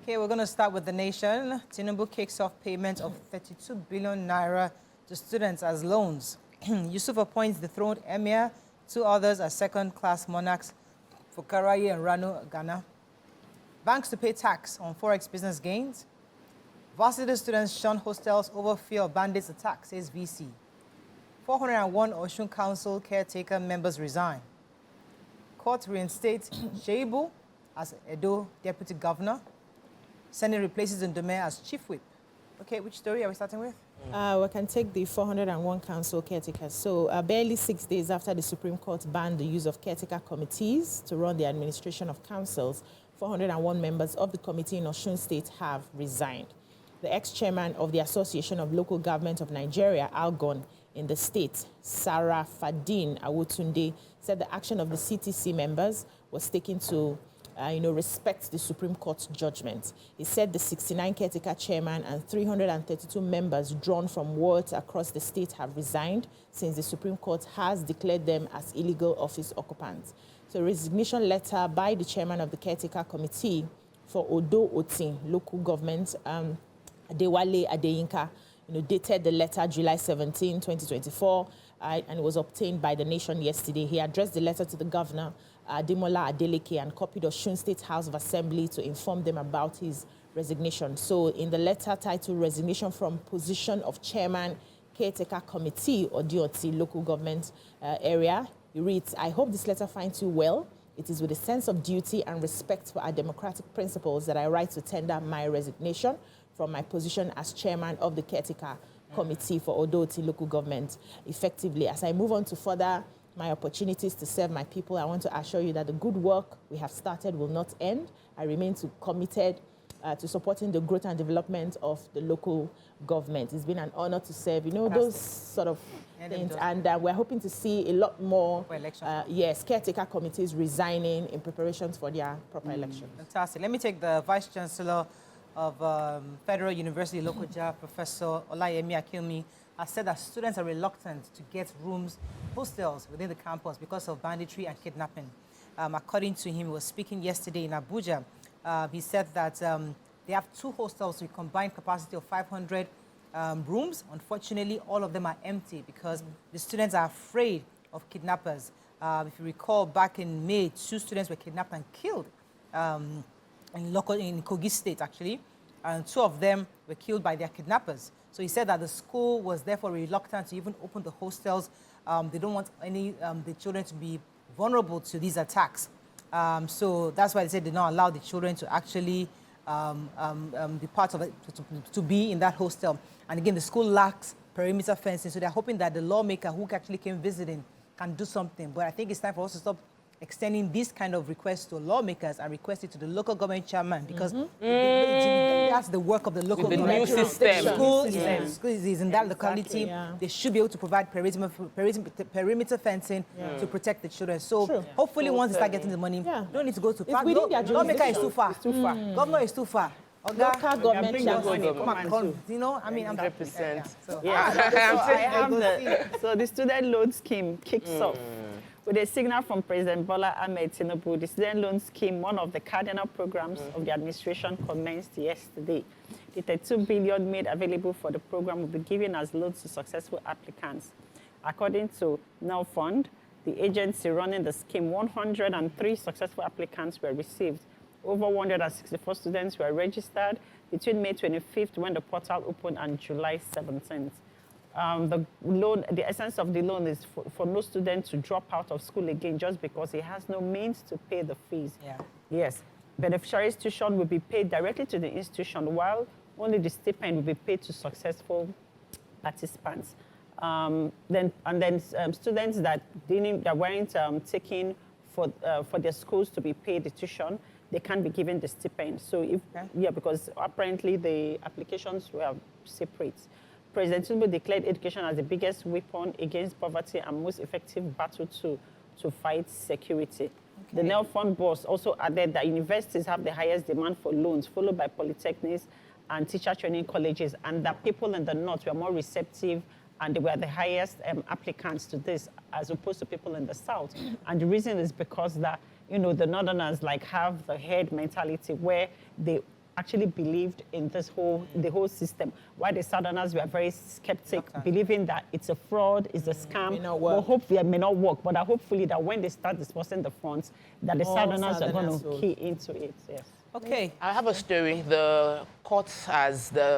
Okay, we're going to start with the nation. Tinubu kicks off payment of 32 billion naira to students as loans. Yusuf appoints the throned emir. 2 others are second-class monarchs for Karaye and Rano, Ghana. Banks to pay tax on forex business gains. Varsity students shun hostels over fear of bandits' attack, says VC. 401 Osun Council caretaker members resign. Court reinstates Sheibu as Edo deputy governor. Senate replaces Ndome as chief whip. Okay, which story are we starting with? We can take the 401 council caretakers. So barely 6 days after the Supreme Court banned the use of caretaker committees to run the administration of councils, 401 members of the committee in Osun State have resigned. The ex-chairman of the Association of Local Government of Nigeria, Algon, in the state, Sarah Fadin Awotunde, said the action of the CTC members was taken to respect the Supreme Court judgment. He said the 69 caretaker chairman and 332 members drawn from wards across the state have resigned since the Supreme Court has declared them as illegal office occupants. So a resignation letter by the chairman of the caretaker committee for Odo Otin local government, Adewale Adeyinka, dated the letter July 17, 2024, and it was obtained by the Nation yesterday. He addressed the letter to the governor, Demola Adeleke, and copied Osun State House of Assembly to inform them about his resignation. So in the letter titled Resignation from Position of Chairman, Caretaker Committee, or DOT, local government area, he reads, I hope this letter finds you well. It is with a sense of duty and respect for our democratic principles that I write to tender my resignation from my position as chairman of the caretaker committee for Odoti local government effectively. As I move on to further my opportunities to serve my people, I want to assure you that the good work we have started will not end. I remain committed to supporting the growth and development of the local government. It's been an honor to serve, those sort of things. And we're hoping to see a lot more, caretaker committees resigning in preparations for their proper election. Fantastic. Let me take the Vice Chancellor of Federal University Lokoja, Professor Olayemi Akinmi, has said that students are reluctant to get rooms, hostels within the campus because of banditry and kidnapping. According to him, he was speaking yesterday in Abuja. He said that they have 2 hostels with a combined capacity of 500 rooms. Unfortunately, all of them are empty because the students are afraid of kidnappers. If you recall, back in May, 2 students were kidnapped and killed in Kogi State, actually, and 2 of them were killed by their kidnappers. So he said that the school was therefore reluctant to even open the hostels. They don't want the children to be vulnerable to these attacks. So that's why they said they don't allow the children to actually be part of it, to be in that hostel. And again, the school lacks perimeter fencing, so they're hoping that the lawmaker who actually came visiting can do something. But I think it's time for us to stop extending this kind of requests to lawmakers and request it to the local government chairman, because that's the work of the local government. The new system. School is in that locality. Yeah. They should be able to provide perimeter fencing to protect the children. So hopefully once they start getting the money, you don't need to go to park. Lawmaker is too far. Governor is too far. Local government, I mean, I'm 100%. So the student loan scheme kicks off. With a signal from President Bola Ahmed Tinubu, the student loan scheme, one of the cardinal programs of the administration, commenced yesterday. The 32 billion made available for the program will be given as loans to successful applicants. According to Now Fund, the agency running the scheme, 103 successful applicants were received. Over 164 students were registered between May 25th, when the portal opened, and July 17th. The essence of the loan is for no student to drop out of school again just because he has no means to pay the fees. Yeah. Yes. Beneficiary institution will be paid directly to the institution, while only the stipend will be paid to successful participants. Students that weren't taking for their schools to be paid the tuition, they can't be given the stipend. So because apparently the applications were separate. President Tinubu declared education as the biggest weapon against poverty and most effective battle to fight security. The NEL Fund boss also added that universities have the highest demand for loans, followed by polytechnics and teacher training colleges, and that people in the north were more receptive and they were the highest applicants to this as opposed to people in the south. And the reason is because that, the northerners have the herd mentality where they actually believed in the whole system. Why the Southerners were very skeptic, believing that it's a fraud, it's a scam. May not work. But hopefully it may not work. But hopefully that when they start dispersing the funds, that the Southerners are going to key into it. Yes. Okay. I have a story. The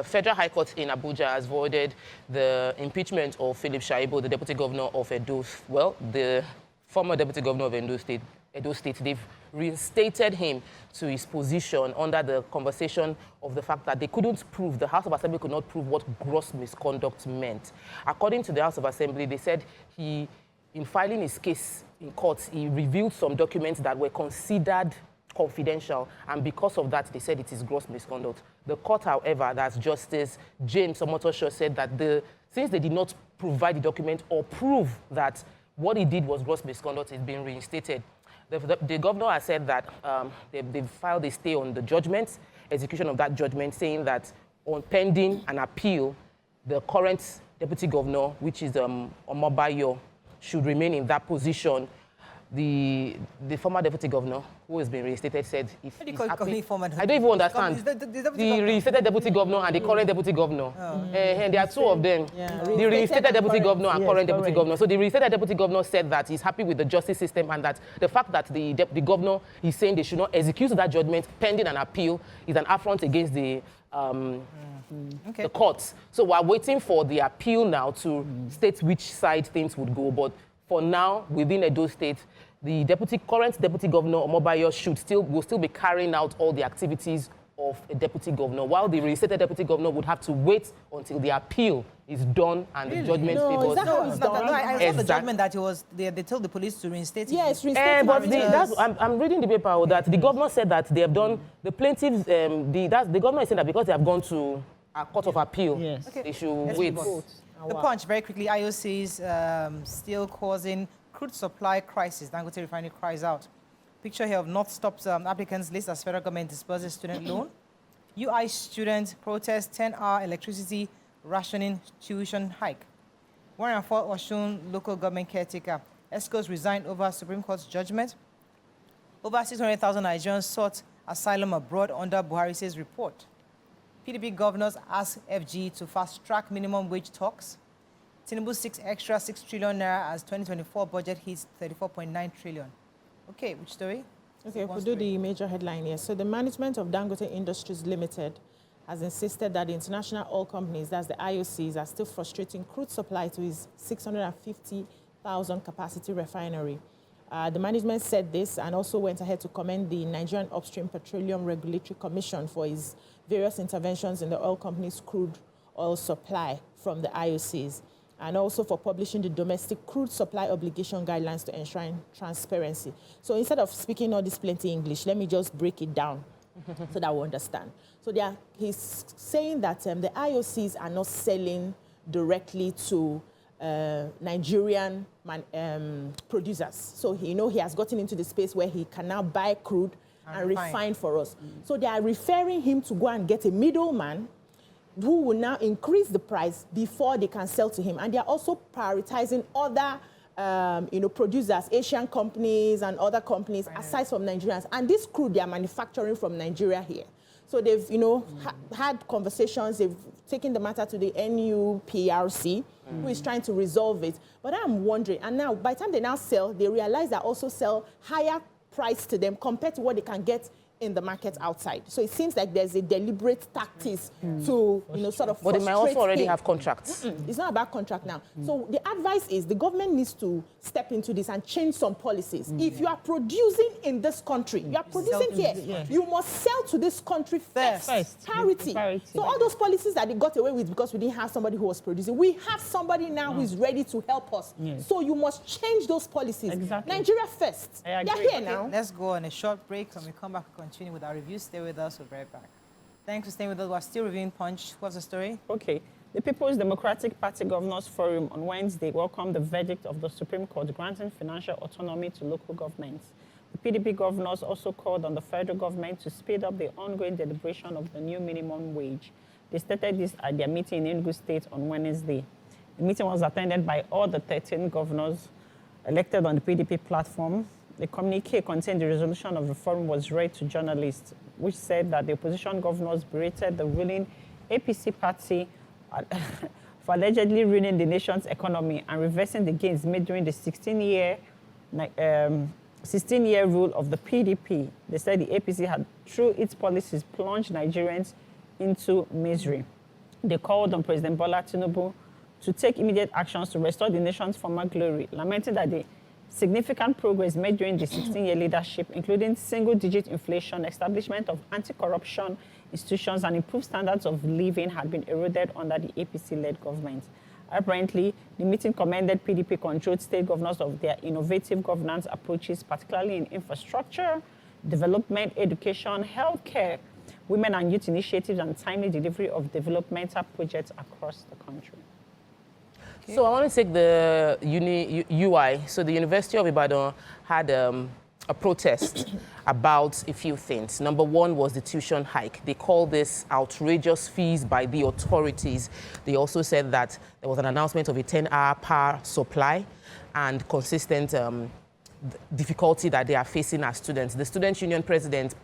Federal High Court in Abuja has voided the impeachment of Philip Shaibu, the Deputy Governor of Edo. Well, the former Deputy Governor of Edo State, they've reinstated him to his position under the conversation of the fact that they couldn't prove, the House of Assembly could not prove what gross misconduct meant. According to the House of Assembly, they said in filing his case in court, he revealed some documents that were considered confidential, and because of that, they said it is gross misconduct. The court, however, that's Justice James Omotosho, said that since they did not provide the document or prove that what he did was gross misconduct, it's been reinstated. The governor has said that they've filed a stay on the judgment, execution of that judgment, saying that on pending an appeal, the current deputy governor, which is Omobayo, should remain in that position. The former deputy governor, who has been reinstated, said if he's happy, I don't even understand. The reinstated deputy governor and the current deputy governor. And there are two of them. Yeah. The reinstated deputy governor and current deputy governor. So the reinstated deputy governor said that he's happy with the justice system, and that the fact that the governor is saying they should not execute that judgment pending an appeal is an affront against the courts. So we're waiting for the appeal now to state which side things would go. But for now, within Edo State, the current deputy governor, Omobayo, will still be carrying out all the activities of a deputy governor, while the reinstated deputy governor would have to wait until the appeal is done and the judgment favors. I saw the judgment that they told the police to reinstate him. Yes, reinstate but I'm reading the paper that the governor said that they have done, the plaintiffs, the governor is saying that because they have gone to a court of appeal, they should wait. The Punch, very quickly, IOCs still causing crude supply crisis. Dangote Refinery cries out. Picture here of North stops applicants list as federal government disperses student loan. UI student protest 10-hour electricity rationing tuition hike. 104 Oshun local government caretaker. ESCOs resigned over Supreme Court's judgment. Over 600,000 Nigerians sought asylum abroad under Buhari's report. PDP governors ask FG to fast-track minimum wage talks. Tinubu 6 trillion naira as 2024 budget hits 34.9 trillion. Okay, which story? Okay, we'll do the major headline here. So the management of Dangote Industries Limited has insisted that the international oil companies, that's the IOCs, are still frustrating crude supply to its 650,000 capacity refinery. The management said this and also went ahead to commend the Nigerian Upstream Petroleum Regulatory Commission for its various interventions in the oil company's crude oil supply from the IOCs, and also for publishing the domestic crude supply obligation guidelines to enshrine transparency. So instead of speaking all this plenty English, let me just break it down so that we understand. So he's saying that the IOCs are not selling directly to Nigerian producers. So he has gotten into the space where he can now buy crude and refine for us. So they are referring him to go and get a middleman who will now increase the price before they can sell to him. And they are also prioritizing other producers, Asian companies and other companies aside from Nigerians. And this crude they are manufacturing from Nigeria here. So they've, had conversations. They've taken the matter to the NUPRC, who is trying to resolve it. But I'm wondering, and now by the time they now sell, they realize they also sell higher price to them compared to what they can get in the market outside. So it seems like there's a deliberate tactics to, sort of. But they might also already have contracts. It's not about contract now. So the advice is the government needs to step into this and change some policies. If you are producing in this country, you are producing here, you must sell to this country first. Parity. So all those policies that they got away with because we didn't have somebody who was producing, we have somebody now who is ready to help us. So you must change those policies. Exactly. Nigeria first. They're here now. Let's go on a short break. When we come back, we'll continue with our review. Stay with us. We'll be right back. Thanks for staying with us. We're still reviewing Punch. What's the story? Okay. The People's Democratic Party Governors Forum on Wednesday welcomed the verdict of the Supreme Court granting financial autonomy to local governments. The PDP governors also called on the federal government to speed up the ongoing deliberation of the new minimum wage. They stated this at their meeting in Enugu State on Wednesday. The meeting was attended by all the 13 governors elected on the PDP platform. The communique containing the resolution of the forum was read to journalists which said that the opposition governors berated the ruling APC party for allegedly ruining the nation's economy and reversing the gains made during the 16-year rule of the PDP. They said the APC had, through its policies, plunged Nigerians into misery. They called on President Bola Tinubu to take immediate actions to restore the nation's former glory, lamenting that the significant progress made during the 16-year leadership, including single-digit inflation, establishment of anti-corruption institutions, and improved standards of living, had been eroded under the APC-led government. Apparently, the meeting commended PDP-controlled state governors of their innovative governance approaches, particularly in infrastructure, development, education, healthcare, women and youth initiatives, and timely delivery of developmental projects across the country. Okay. So I want to take the UI. So the University of Ibadan had a protest about a few things. Number one was the tuition hike. They called this outrageous fees by the authorities. They also said that there was an announcement of a 10-hour power supply and consistent difficulty that they are facing as students. The Student Union President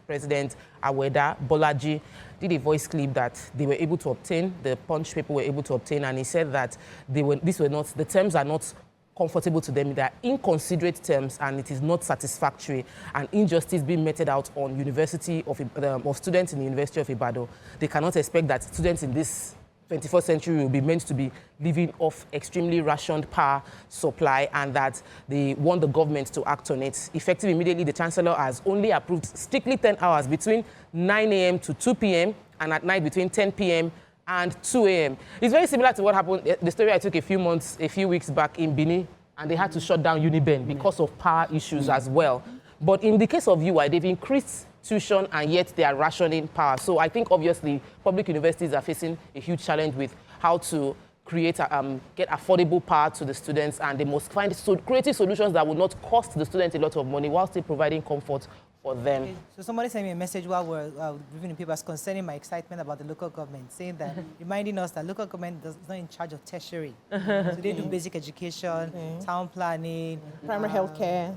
Aweda Bolaji, did a voice clip that they were able to obtain, the Punch people were able to obtain, and he said that the terms are not comfortable to them. They are inconsiderate terms, and it is not satisfactory, and injustice being meted out on of students in the University of Ibadan. They cannot expect that students in this 21st century will be meant to be living off extremely rationed power supply, and that they want the government to act on it. Effective immediately, the Chancellor has only approved strictly 10 hours between 9 a.m. to 2 p.m. and at night between 10 p.m. and 2 a.m. It's very similar to what happened, the story I took a few weeks back in Benin, and they had to shut down Uniben because of power issues as well. But in the case of UI, they've increased tuition and yet they are rationing power. So I think obviously public universities are facing a huge challenge with how to create, get affordable power to the students, and they must find creative solutions that will not cost the students a lot of money while still providing comfort for them. Okay. So somebody sent me a message while we're reviewing the papers concerning my excitement about the local government, saying that, reminding us that local government is not in charge of tertiary. So they do basic education, town planning, primary healthcare,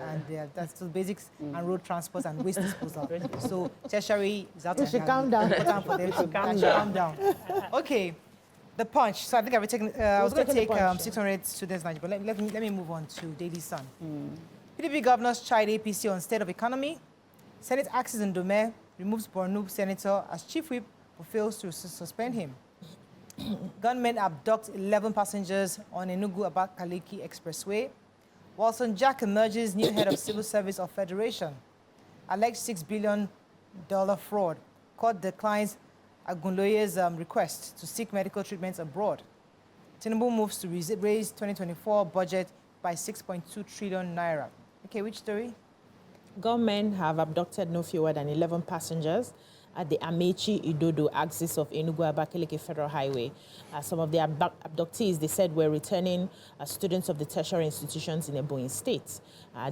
and that's the basics, and road transport and waste disposal. So tertiary is out of calm down. For them to calm down. Okay. The Punch. So I think I was going to take 600 students, but let me move on to Daily Sun. PDP governors chide APC on state of economy. Senate axes in Dome, removes Borno senator as chief whip fails to suspend him. Gunmen abduct 11 passengers on Enugu-Abakaliki Expressway. Wilson Jack emerges new head of Civil Service of Federation. Alleged $6 billion fraud. Court declines Agunloye's request to seek medical treatments abroad. Tinubu moves to raise 2024 budget by 6.2 trillion naira. Okay, which story? Gunmen have abducted no fewer than 11 passengers at the Amechi-Idodo axis of Enugu-Abakaliki Federal Highway. Some of the abductees, they said, were returning students of the tertiary institutions in Ebonyi State.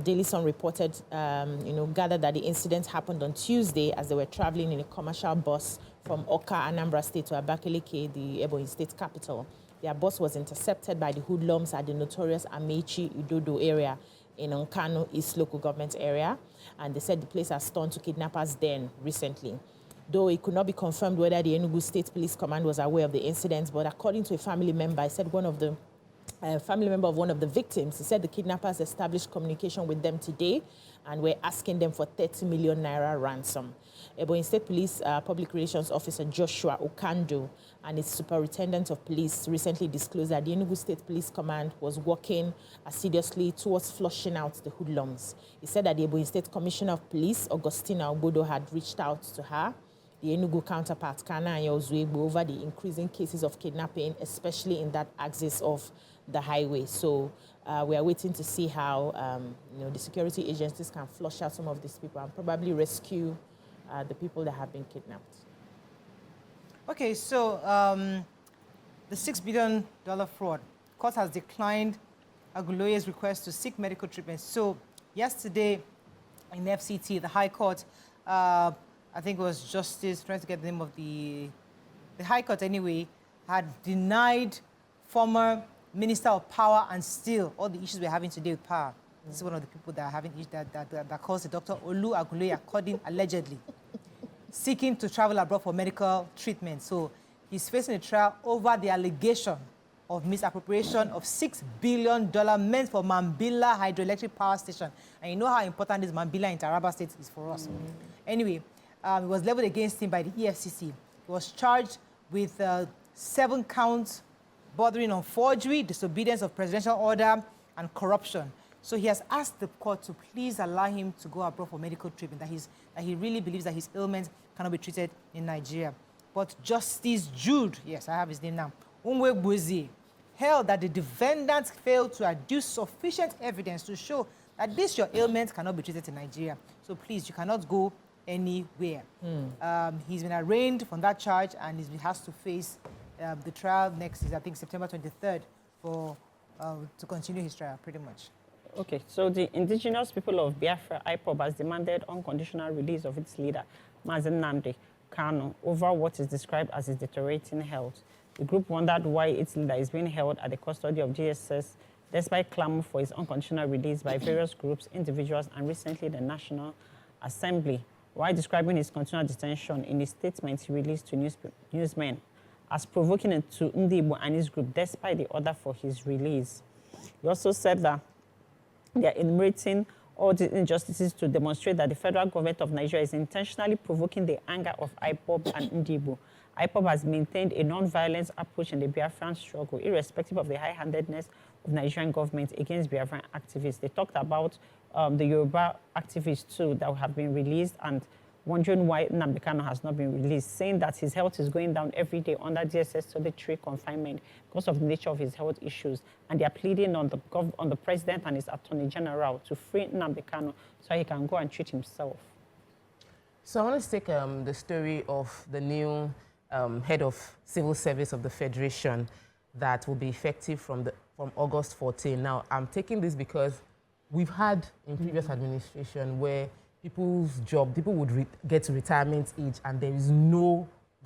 Daily Sun reported, gathered that the incident happened on Tuesday as they were traveling in a commercial bus from Oka, Anambra State to Abakaliki, the Ebonyi State capital. Their bus was intercepted by the hoodlums at the notorious Amechi-Idodo area in Nkanu East local government area, and they said the place has turned to kidnappers' den recently. Though it could not be confirmed whether the Enugu State Police Command was aware of the incident, but according to a family member, I said family member of one of the victims, he said the kidnappers established communication with them today and were asking them for 30 million naira ransom. Ebonyi State Police Public Relations Officer Joshua Okando and its Superintendent of Police recently disclosed that the Enugu State Police Command was working assiduously towards flushing out the hoodlums. He said that the Ebonyi State Commissioner of Police, Augustina Obodo, had reached out to her, the Enugu counterpart, Kana Anyozuegbo, over the increasing cases of kidnapping, especially in that axis of the highway. So we are waiting to see how the security agencies can flush out some of these people and probably rescue the people that have been kidnapped. Okay, so the $6 billion fraud. Court has declined Aguloye's request to seek medical treatment. So yesterday in FCT, the High Court, I think it was Justice, trying to get the name of the High Court anyway, had denied former Minister of Power and Steel all the issues we're having today with power. This is one of the people that haven't that calls the Dr. Olu Aguloye according allegedly, seeking to travel abroad for medical treatment. So he's facing a trial over the allegation of misappropriation of $6 billion meant for Mambila Hydroelectric Power Station. And you know how important this Mambila in Taraba State is for us. Anyway, it was leveled against him by the EFCC. He was charged with 7 counts bordering on forgery, disobedience of presidential order, and corruption. So he has asked the court to please allow him to go abroad for medical treatment, that he really believes that his ailments cannot be treated in Nigeria. But Justice Jude, yes, I have his name now, Umwegbuzi, held that the defendants failed to adduce sufficient evidence to show that your ailment cannot be treated in Nigeria. So please, you cannot go anywhere. He's been arraigned from that charge, and he has to face the trial next is, I think, September 23rd to continue his trial, pretty much. Okay, so the Indigenous People of Biafra, IPOB, has demanded unconditional release of its leader, Nnamdi Kanu, over what is described as his deteriorating health. The group wondered why its leader is being held at the custody of GSS, despite clamor for his unconditional release by various groups, individuals, and recently the National Assembly. While describing his continual detention in a statement he released to newsmen as provoking to Ndibo and his group, despite the order for his release. He also said that they are enumerating all the injustices to demonstrate that the federal government of Nigeria is intentionally provoking the anger of IPOB and Ndibo. IPOB has maintained a non-violence approach in the Biafran struggle, irrespective of the high-handedness of Nigerian government against Biafran activists. They talked about the Yoruba activists too that have been released, and wondering why Nnamdi Kanu has not been released, saying that his health is going down every day under DSS solitary confinement because of the nature of his health issues. And they are pleading on the president and his attorney general to free Nnamdi Kanu so he can go and treat himself. So I want to take the story of the new head of civil service of the Federation that will be effective from August 14. Now, I'm taking this because we've had in previous administration where people would get to retirement age, and there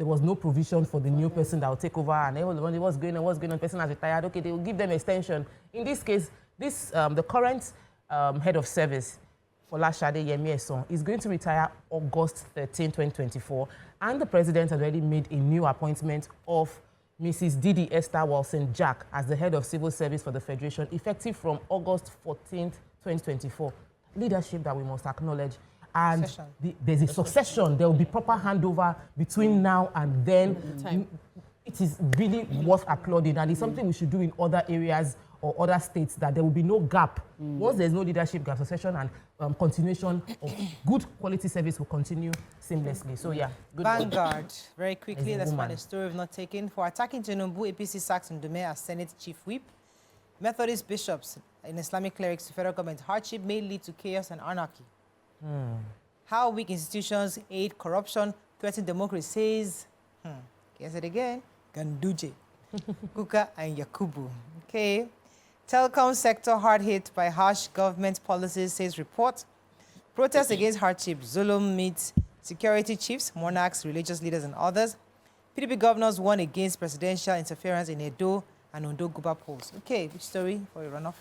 was no provision for the new person that will take over, and everybody, what's going on, the person has retired, okay, they will give them extension. In this case, the current head of service, Folashade Yemi, is going to retire August 13, 2024, and the president has already made a new appointment of Mrs. Didi Esther Wilson-Jack as the head of civil service for the Federation, effective from August 14, 2024. Leadership that we must acknowledge. And there's a succession. There will be proper handover between now and then. It is really worth applauding, and it's something we should do in other areas or other states, that there will be no gap. Once there's no leadership gap, succession and continuation of good quality service will continue seamlessly. So yeah, good Vanguard, work. very quickly, let's find a story of not taken. For attacking Tinubu, APC sacks Ndume as Senate Chief Whip. Methodist bishops and Islamic clerics to federal government hardship may lead to chaos and anarchy. How weak institutions aid corruption, threaten democracy, says, guess it again, Ganduje, Kuka and Yakubu. Okay. Telecom sector hard hit by harsh government policies, says report. Protests against hardship, Zulum meets security chiefs, monarchs, religious leaders, and others. PDP governors warn against presidential interference in Edo and Ondo Guba polls. Okay, which story for a runoff?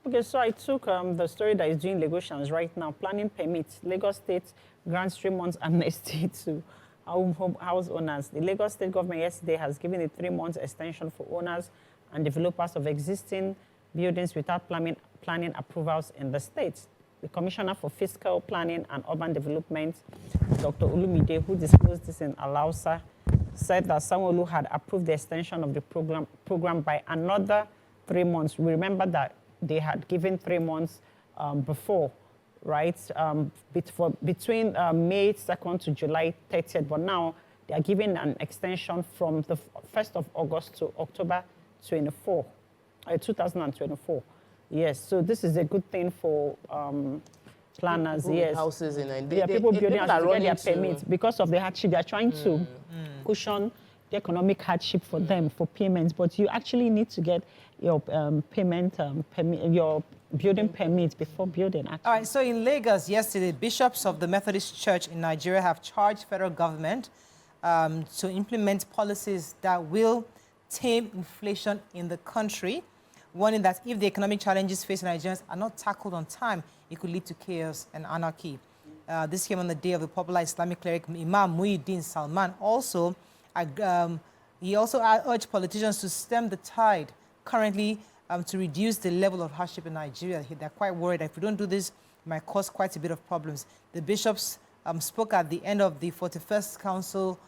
Okay, so I took the story that is doing negotiations right now. Planning permits. Lagos State grants 3 months amnesty to house owners. The Lagos State government yesterday has given a 3 months extension for owners and developers of existing buildings without planning approvals in the state. The Commissioner for Fiscal Planning and Urban Development, Dr. Olumide, who disclosed this in Alausa, said that Sanwo-Olu had approved the extension of the program by another 3 months. We remember that they had given 3 months before, right? Between May 2nd to July 30th, but now they are giving an extension from the 1st of August to October 2024. Yes, so this is a good thing for planners. People yes, houses in people building houses to get their to permits because of the hardship. They are trying to cushion the economic hardship for them for payments, but you actually need to get your your building permit before building. Actually. All right, so in Lagos yesterday, bishops of the Methodist Church in Nigeria have charged federal government to implement policies that will tame inflation in the country. warning that if the economic challenges facing Nigerians are not tackled on time, it could lead to chaos and anarchy. This came on the day of the popular Islamic cleric Imam Muhyiddin Salman. Also, he also urged politicians to stem the tide currently to reduce the level of hardship in Nigeria. They're quite worried that if we don't do this, it might cause quite a bit of problems. The bishops spoke at the end of the 41st Council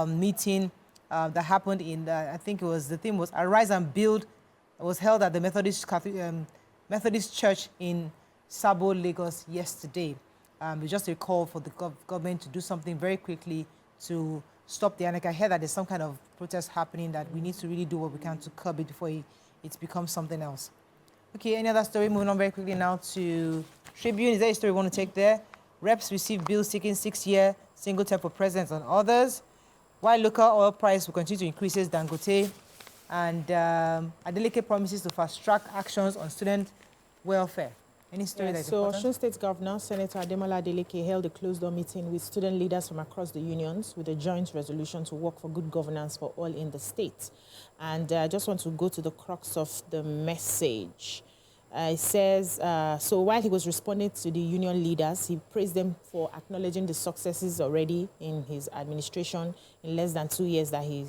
meeting that happened in, I think it was, the theme was Arise and Build. It was held at the Methodist Church in Sabo, Lagos yesterday. It's just a call for the government to do something very quickly to stop the anarchy. I heard that there's some kind of protest happening that we need to really do what we can to curb it before it becomes something else. Okay, any other story? Moving on very quickly now to Tribune. Is there a story we want to take there? Reps receive bills seeking 6-year single term for presidents and others. While local oil price will continue to increase, Dangote. And Adeleke promises to fast-track actions on student welfare. Any story that's important? Osun State Governor, Senator Ademola Adeleke, held a closed-door meeting with student leaders from across the unions with a joint resolution to work for good governance for all in the state. And I just want to go to the crux of the message. It says, so while he was responding to the union leaders, he praised them for acknowledging the successes already in his administration in less than 2 years that he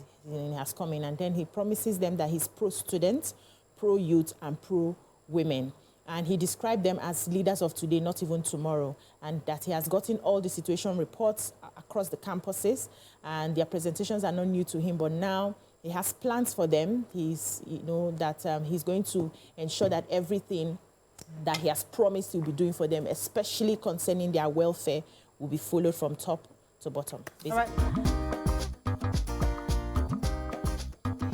has come in. And then he promises them that he's pro-student, pro-youth, and pro-women. And he described them as leaders of today, not even tomorrow, and that he has gotten all the situation reports across the campuses, and their presentations are not new to him, but now he has plans for them. He's going to ensure that everything that he has promised he'll be doing for them, especially concerning their welfare, will be followed from top to bottom. All right.